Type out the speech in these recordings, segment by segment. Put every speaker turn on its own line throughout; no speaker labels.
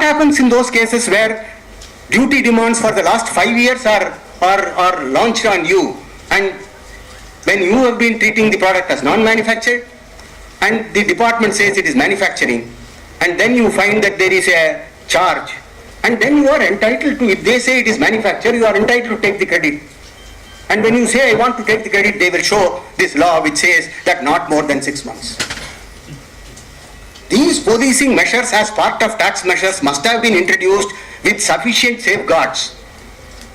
what happens in those cases where duty demands for the last 5 years are launched on you, and when you have been treating the product as non-manufactured and the department says it is manufacturing, and then you find that there is a charge, and then you are entitled to, if they say it is manufactured, you are entitled to take the credit. And when you say I want to take the credit, they will show this law which says that not more than 6 months. These policing measures as part of tax measures must have been introduced with sufficient safeguards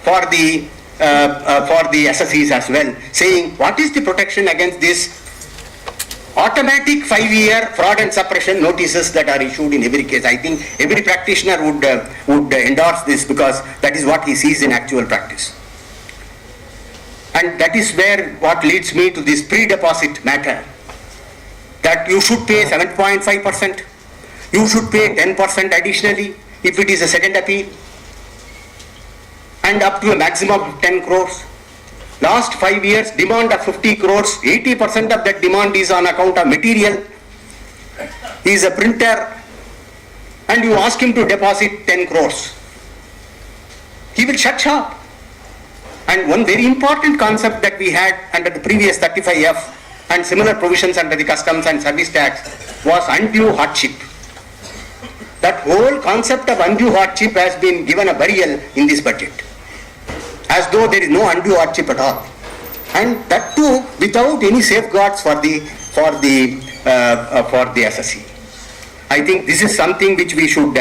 for the SSEs as well, saying what is the protection against this automatic 5-year fraud and suppression notices that are issued in every case. I think every practitioner would endorse this, because that is what he sees in actual practice. And that is where what leads me to this pre-deposit matter, that you should pay 7.5%, you should pay 10% additionally if it is a second appeal, and up to a maximum of 10 crores. Last 5 years, demand of 50 crores, 80% of that demand is on account of material. He is a printer, and you ask him to deposit 10 crores. He will shut shop. And one very important concept that we had under the previous 35F and similar provisions under the Customs and Service Tax was undue hardship. That whole concept of undue hardship has been given a burial in this budget, as though there is no undue hardship at all, and that too without any safeguards for the SSE. I think this is something which we should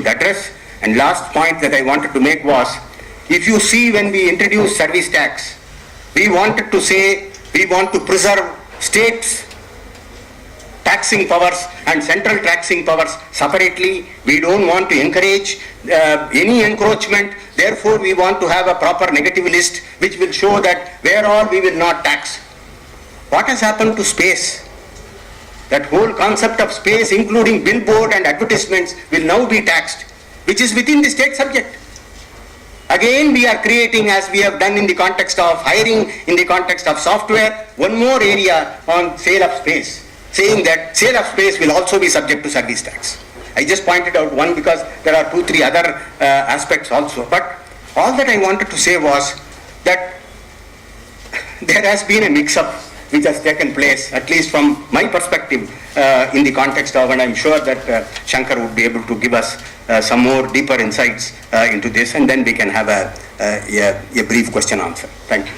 address. And last point that I wanted to make was, if you see when we introduced service tax, we wanted to say we want to preserve states' taxing powers and central taxing powers separately. We don't want to encourage any encroachment. Therefore, we want to have a proper negative list which will show that where all we will not tax. What has happened to space? That whole concept of space, including billboard and advertisements, will now be taxed, which is within the state subject. Again, we are creating, as we have done in the context of hiring, in the context of software, one more area on sale of space, saying that sale of space will also be subject to service tax. I just pointed out one because there are 2-3 other aspects also. But all that I wanted to say was that there has been a mix-up which has taken place, at least from my perspective, in the context of, and I'm sure that Shankar would be able to give us some more deeper insights into this, and then we can have a brief question answer. Thank you.